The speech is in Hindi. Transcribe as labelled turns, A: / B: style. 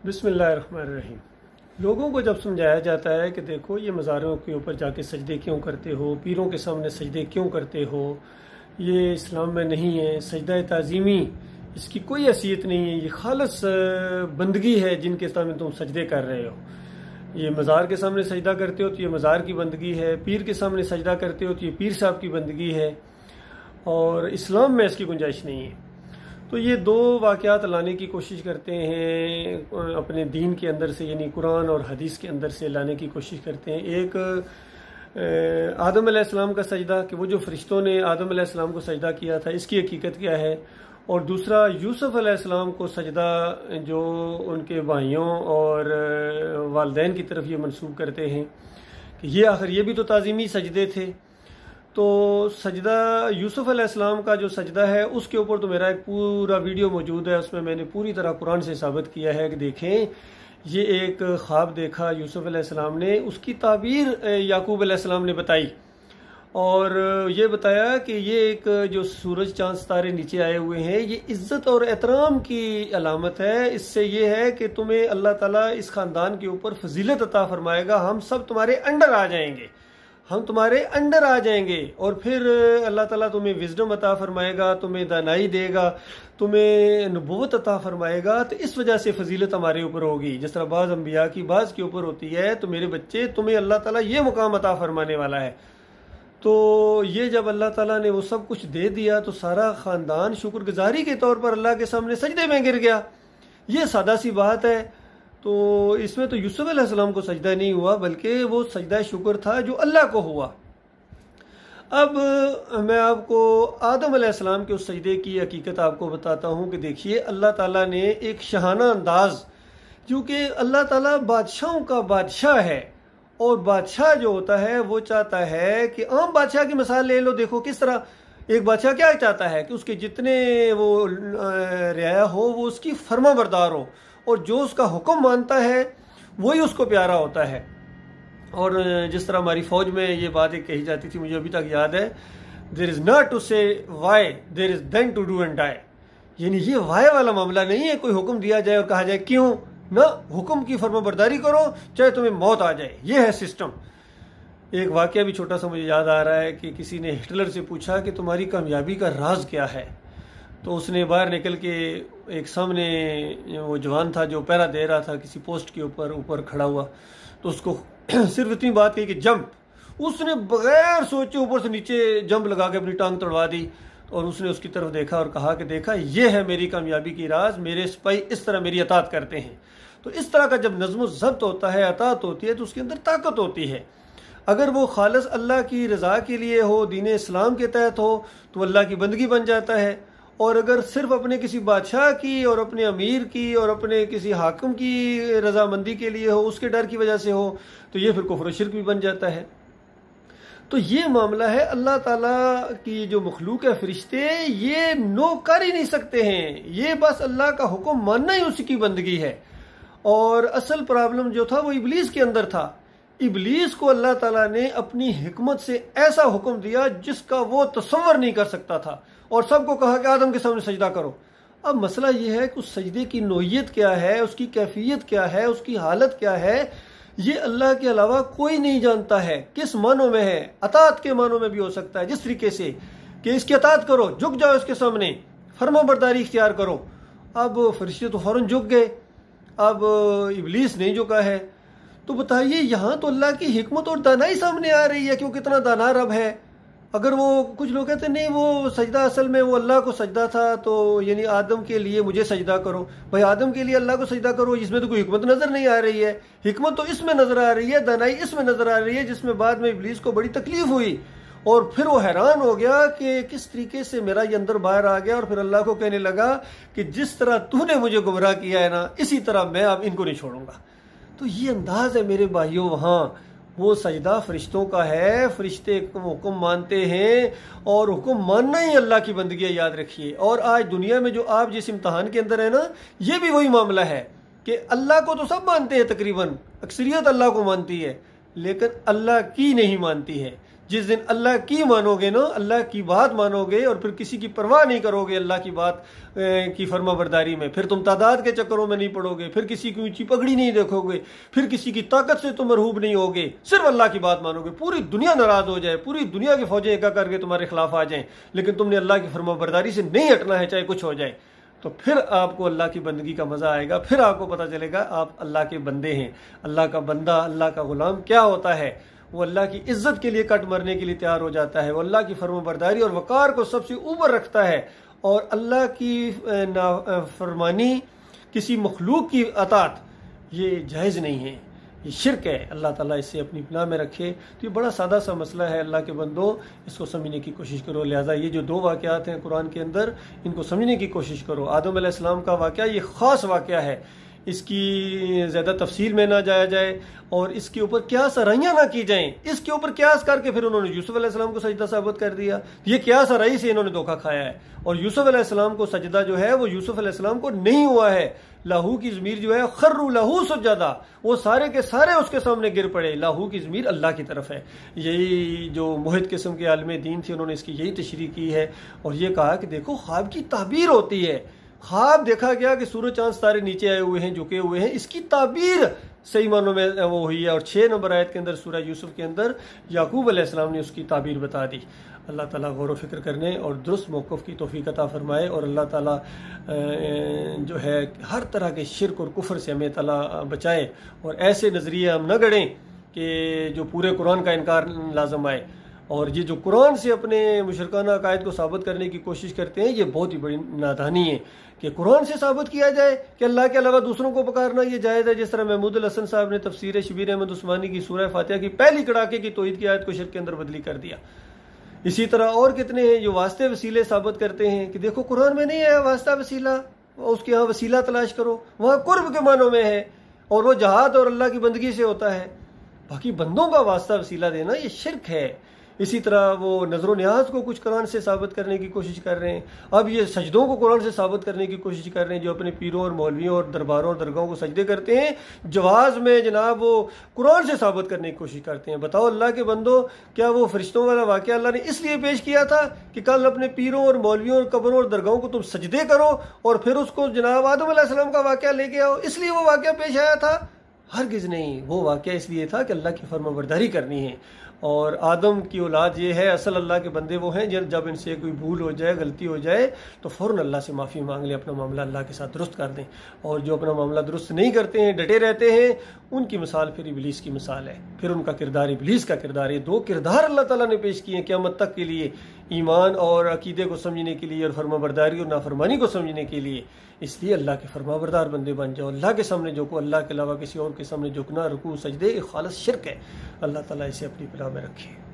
A: बिस्मिल्लाहिर्रहमानिर्रहीम। लोगों को जब समझाया जाता है कि देखो ये मज़ारों के ऊपर जाके सजदे क्यों करते हो, पीरों के सामने सजदे क्यों करते हो, ये इस्लाम में नहीं है, सजदा ताज़ीमी इसकी कोई हैसियत नहीं है, ये खालस बंदगी है जिनके सामने तुम सजदे कर रहे हो। ये मज़ार के सामने सजदा करते हो तो ये मज़ार की बंदगी है, पीर के सामने सजदा करते हो तो ये पीर साहब की बंदगी है, और इस्लाम में इसकी गुंजाइश नहीं है। तो ये दो वाक़यात लाने की कोशिश करते हैं अपने दीन के अंदर से, यानी कुरान और हदीस के अंदर से लाने की कोशिश करते हैं। एक आदम अलैहिस्सलाम का सजदा, कि वो जो फरिश्तों ने आदम अलैहिस्सलाम को सजदा किया था इसकी हकीकत क्या है, और दूसरा यूसुफ अलैहिस्सलाम को सजदा जो उनके भाइयों और वालिदैन की तरफ ये मंसूब करते हैं कि ये आखिर ये भी तो ताज़ीमी सजदे थे। तो सजदा यूसुफ अलैहिस्सलाम का जो सजदा है उसके ऊपर तो मेरा एक पूरा वीडियो मौजूद है, उसमें मैंने पूरी तरह कुरान से साबित किया है कि देखें ये एक ख्वाब देखा यूसुफ अलैहिस्सलाम ने, उसकी ताबीर याकूब अलैहिस्सलाम ने बताई और ये बताया कि ये एक जो सूरज चांद सितारे नीचे आए हुए हैं ये इज्जत और एहतराम की अलामत है। इससे ये है कि तुम्हें अल्लाह ताला इस ख़ानदान के ऊपर फजीलत अता फरमाएगा, हम सब तुम्हारे अंडर आ जाएंगे, हम तुम्हारे अंडर आ जाएंगे, और फिर अल्लाह ताला तुम्हें विजडम अता फरमाएगा, तुम्हें दानाई देगा, तुम्हें नबूवत अता फरमाएगा। तो इस वजह से फजीलत हमारे ऊपर होगी, जिस तरह बाज़ अम्बिया की बाज़ के ऊपर होती है। तो मेरे बच्चे तुम्हें अल्लाह ताला ये मुकाम अता फरमाने वाला है। तो ये जब अल्लाह ताला ने वो सब कुछ दे दिया तो सारा ख़ानदान शुक्रगुजारी के तौर पर अल्लाह के सामने सजदे में गिर गया। ये सादा सी बात है। तो इसमें तो यूसुफ अलैहिस्सलाम को सजदा नहीं हुआ, बल्कि वो सजदा शुक्र था जो अल्लाह को हुआ। अब मैं आपको आदम अलैहिस्सलाम के उस सजदे की हकीकत आपको बताता हूँ कि देखिए अल्लाह ताला ने एक शहाना अंदाज, क्योंकि अल्लाह ताला बादशाहों का बादशाह है, और बादशाह जो होता है वो चाहता है कि आम बादशाह की मिसाल ले लो, देखो किस तरह एक बादशाह क्या चाहता है कि उसके जितने वो रियाया हो वो उसकी फर्मा बरदार हो, और जो उसका हुक्म मानता है वही उसको प्यारा होता है। और जिस तरह हमारी फ़ौज में ये बात एक कही जाती थी, मुझे अभी तक याद है, there is not to say why, there is then to do and die. यानी ये वाई वाला मामला नहीं है, कोई हुक्म दिया जाए और कहा जाए क्यों ना, हुक्म की फर्माबरदारी करो चाहे तुम्हें मौत आ जाए, ये है सिस्टम। एक वाक़या भी छोटा सा मुझे याद आ रहा है कि किसी ने हिटलर से पूछा कि तुम्हारी कामयाबी का राज क्या है, तो उसने बाहर निकल के एक सामने वो जवान था जो पहरा दे रहा था किसी पोस्ट के ऊपर खड़ा हुआ, तो उसको सिर्फ इतनी बात कही कि जंप, उसने बगैर सोचे ऊपर से नीचे जंप लगा के अपनी टांग तोड़वा दी, और उसने उसकी तरफ देखा और कहा कि देखा ये है मेरी कामयाबी की राज, मेरे सिपाही इस तरह मेरी अतात करते हैं। तो इस तरह का जब नज़्म ज़ब्त होता है, अतात होती है, तो उसके अंदर ताकत होती है। अगर वो खालिस अल्लाह की रज़ा के लिए हो, दीन इस्लाम के तहत हो, तो अल्लाह की बंदगी बन जाता है। और अगर सिर्फ अपने किसी बादशाह की और अपने अमीर की और अपने किसी हाकिम की रजामंदी के लिए हो, उसके डर की वजह से हो, तो ये फिर कुफ्र शिर्क भी बन जाता है। तो ये मामला है, अल्लाह ताला की जो मखलूक है फरिश्ते, ये नो कर ही नहीं सकते हैं, ये बस अल्लाह का हुक्म मानना ही उसकी बंदगी है। और असल प्रॉब्लम जो था वो इबलीस के अंदर था। इबलीस को अल्लाह ताला ने अपनी हिकमत से ऐसा हुक्म दिया जिसका वो तसव्वुर नहीं कर सकता था, और सबको कहा कि आदम के सामने सजदा करो। अब मसला यह है कि उस सजदे की नोयत क्या है, उसकी कैफियत क्या है, उसकी हालत क्या है, ये अल्लाह के अलावा कोई नहीं जानता है। किस मानों में है, अतात के मानों में भी हो सकता है, जिस तरीके से कि इसकी अतात करो, झुक जाओ इसके सामने, फर्मा बरदारी इख्तियार करो। अब फरिश्ते तो फौरन झुक गए, अब इबलीस नहीं झुका है। तो बताइए यहाँ तो अल्लाह की हिकमत और दानाई सामने आ रही है, क्यों कितना दाना रब है। अगर वो कुछ लोग कहते नहीं वो सजदा असल में वो अल्लाह को सजदा था, तो यानी आदम के लिए मुझे सजदा करो, भाई आदम के लिए अल्लाह को सजदा करो, इसमें तो कोई हिकमत नजर नहीं आ रही है। हिकमत तो इसमें नजर आ रही है, दानाई इसमें नजर आ रही है, जिसमें बाद में इब्लीस को बड़ी तकलीफ हुई, और फिर वो हैरान हो गया कि किस तरीके से मेरा ये अंदर बाहर आ गया, और फिर अल्लाह को कहने लगा कि जिस तरह तूने मुझे गुमराह किया है ना, इसी तरह मैं अब इनको नहीं छोड़ूंगा। तो ये अंदाज है मेरे भाइयों, वहाँ वो सजदा फरिश्तों का है, फरिश्ते हुक्म मानते हैं, और हुक्म मानना ही अल्लाह की बंदगी है, याद रखिए। और आज दुनिया में जो आप जिस इम्तहान के अंदर है ना, ये भी वही मामला है कि अल्लाह को तो सब मानते हैं, तकरीबन अक्सरियत अल्लाह को मानती है, लेकिन अल्लाह की नहीं मानती है। जिस दिन अल्लाह की मानोगे ना, अल्लाह की बात मानोगे और फिर किसी की परवाह नहीं करोगे अल्लाह की बात की फर्माबरदारी में, फिर तुम तादाद के चक्करों में नहीं पड़ोगे, फिर किसी की ऊंची पगड़ी नहीं देखोगे, फिर किसी की ताकत से तुम मरहूब नहीं होगे, सिर्फ अल्लाह की बात मानोगे। पूरी दुनिया नाराज हो जाए, पूरी दुनिया की फौजें एका करके तुम्हारे खिलाफ आ जाएं, लेकिन तुमने अल्लाह की फर्माबरदारी से नहीं हटना है, चाहे कुछ हो जाए, तो फिर आपको अल्लाह की बंदगी का मजा आएगा। फिर आपको पता चलेगा आप अल्लाह के बंदे हैं। अल्लाह का बंदा, अल्लाह का गुलाम क्या होता है? वो अल्लाह की इज्जत के लिए कट मरने के लिए तैयार हो जाता है। वो अल्लाह की फर्माबरदारी और वकार को सबसे ऊपर रखता है, और अल्लाह की नाफरमानी, किसी मखलूक की अतात, ये जायज़ नहीं है, ये शिरक है। अल्लाह ताला इससे अपनी पनाह में रखे। तो ये बड़ा सादा सा मसला है अल्लाह के बंदो, इसको समझने की कोशिश करो। लिहाजा ये जो 2 वाक़यात हैं कुरान के अंदर, इनको समझने की कोशिश करो। आदम अलैहिस्सलाम का वाक़या ये ख़ास वाक़या है, इसकी ज़्यादा तफसील में ना जाया जाए और इसके ऊपर क्यास आराइयाँ ना की जाएं। इसके ऊपर क्यास करके फिर उन्होंने यूसुफ अलैहिस्सलाम को सजदा साबित कर दिया। ये क्यास आराई से इन्होंने धोखा खाया है, और यूसुफ अलैहिस्सलाम को सजदा जो है वो यूसुफ अलैहिस्सलाम को नहीं हुआ है। लाहू की ज़मीर जो है खर्रू लहू सुज्जदा, वो सारे के सारे उसके सामने गिर पड़े। लाहू की ज़मीर अल्लाह की तरफ है। यही जो मोहित किस्म के आलिम दीन थे, उन्होंने इसकी यही तशरीह की है और ये कहा कि देखो ख्वाब की ताबीर होती है। ख्वाब देखा गया कि सूरज चांद तारे नीचे आए हुए हैं, झुके हुए हैं, इसकी ताबीर सही मानों में वो हुई है। और 6 नंबर आयत के अंदर सूरह यूसुफ के अंदर याकूब अलैहिस्सलाम ने उसकी ताबीर बता दी। अल्लाह ताला गौर व फिक्र करने और दुरुस्त मौक़िफ़ की तौफ़ीक़ अता फरमाए, और अल्लाह ताला जो है हर तरह के शिरक और कुफ्र से हमें ताला बचाए, और ऐसे नज़रिए हम न गढ़ें कि जो पूरे कुरान का इनकार लाजम आए। और ये जो कुरान से अपने मुशरकाना अकायद को साबित करने की कोशिश करते हैं, ये बहुत ही बड़ी नादानी है कि कुरान से साबित किया जाए कि अल्लाह के अलावा दूसरों को पुकारना ये जायज़ है। जिस तरह महमूद अल हसन साहब ने तफसीर शबीर अहमद उस्मानी की सूरह फातिहा की पहली कड़ाके की तौहीद की आयत को शिर्क के अंदर बदली कर दिया। इसी तरह और कितने हैं जो वास्ते वसीले साबित करते हैं कि देखो कुरान में नहीं है वास्ता वसीला, उसके यहाँ वसीला तलाश करो, वहाँ कुर्ब के मानों में है, और वो जहाद और अल्लाह की बंदगी से होता है। बाकी बंदों का वास्ता वसीला देना ये शिर्क है। इसी तरह वो नज़र न्याज को कुछ कुरान से साबित करने की कोशिश कर रहे हैं। अब ये सजदों को कुरान से साबित करने की कोशिश कर रहे हैं, जो अपने पीरों और मौलवियों और दरबारों और दरगाहों को सजदे करते हैं, जवाज़ में जनाब वो कुरान से साबित करने की कोशिश करते हैं। बताओ अल्लाह के बंदो, क्या वो फरिश्तों वाला वाक़या अल्लाह ने इसलिए पेश किया था कि कल अपने पीरों और मौलवियों और कब्रों और दरगाहों को तुम सजदे करो और फिर उसको जनाब आदम अलैहिस्सलाम का वाक़या लेके आओ, इसलिए वो वाक़या पेश आया था? हरगिज़ नहीं। वो वाक़या इसलिए था कि अल्लाह की फर्माबरदारी करनी है, और आदम की औलाद ये है, असल अल्लाह के बंदे वो हैं जब इनसे कोई भूल हो जाए, गलती हो जाए तो फ़ौरन अल्लाह से माफ़ी मांग लें, अपना मामला अल्लाह के साथ दुरुस्त कर दें। और जो अपना मामला दुरुस्त नहीं करते हैं, डटे रहते हैं, उनकी मिसाल फिर इब्लीस की मिसाल है। फिर उनका किरदार इब्लीस का किरदार है। 2 किरदार अल्लाह ताला ने पेश किए हैं क़यामत तक के लिए, ईमान और अकीदे को समझने के लिए, और फर्माबरदारी और नाफरमानी को समझने के लिए। इसलिए अल्लाह के फर्माबरदार बंदे बन जाओ। अल्लाह के सामने झुको, अल्लाह के अलावा किसी और के सामने झुकना, रुकू, सजदे खालिस शिर्क है। अल्लाह ताला इसे अपनी पनाह में रखे।